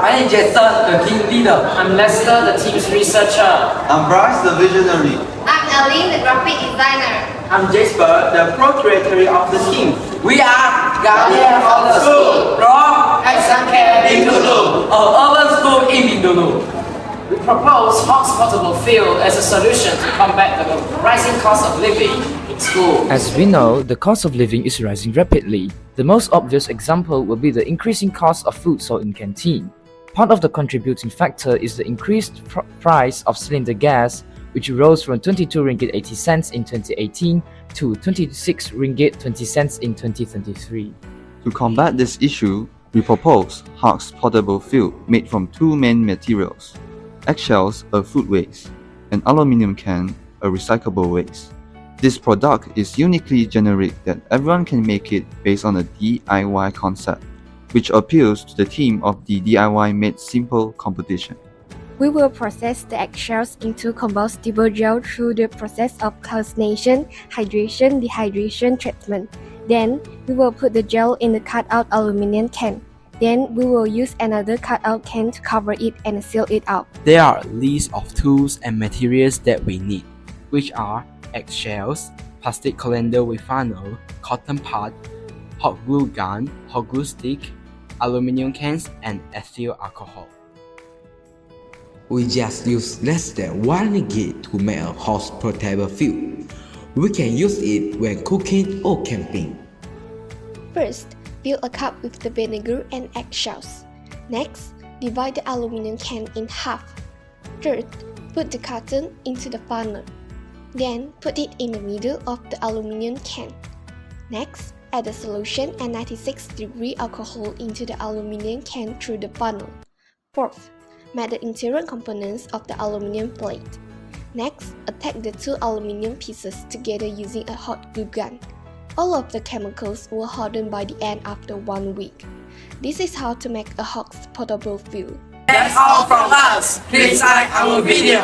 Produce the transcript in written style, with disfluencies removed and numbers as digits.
my name is Jason, the team leader. I'm Lester, the team's researcher. I'm Bryce, the visionary. I'm Aline, the graphic designer. I'm Jasper, the pro-creatory of the team. We are Guardian of the School from SMK Bintulu, an urban school in Bintulu. We propose Hawks Portable Field as a solution to combat the rising cost of living in school. As we know, the cost of living is rising rapidly. The most obvious example will be the increasing cost of food sold in canteen. Part of the contributing factor is the increased price of cylinder gas, which rose from 22 ringgit 80 cents in 2018 to 26 ringgit 20 cents in 2023. To combat this issue, we propose Hawks Portable Field made from two main materials: eggshells, a food waste, and aluminum can, a recyclable waste. This product is uniquely generic that everyone can make it based on a DIY concept, which appeals to the theme of the DIY Made Simple competition. We will process the eggshells into combustible gel through the process of calcination, hydration, dehydration treatment. Then, we will put the gel in the cut-out aluminum can. Then, we will use another cut-out can to cover it and seal it up. There are a list of tools and materials that we need, which are eggshells, plastic colander with funnel, cotton pad, hot glue gun, hot glue stick, aluminum cans, and ethyl alcohol. We just use less than 1 ringgit to make a Hawks portable field. We can use it when cooking or camping. First, fill a cup with the vinegar and eggshells. Next, divide the aluminum can in half. Third, put the cotton into the funnel. Then, put it in the middle of the aluminum can. Next, add the solution and 96-degree alcohol into the aluminum can through the funnel. Fourth, mat the interior components of the aluminum plate. Next, attack the two aluminum pieces together using a hot glue gun. All of the chemicals will harden by the end after 1 week. This is how to make a Hawks portable field. That's all from us. Please like our video.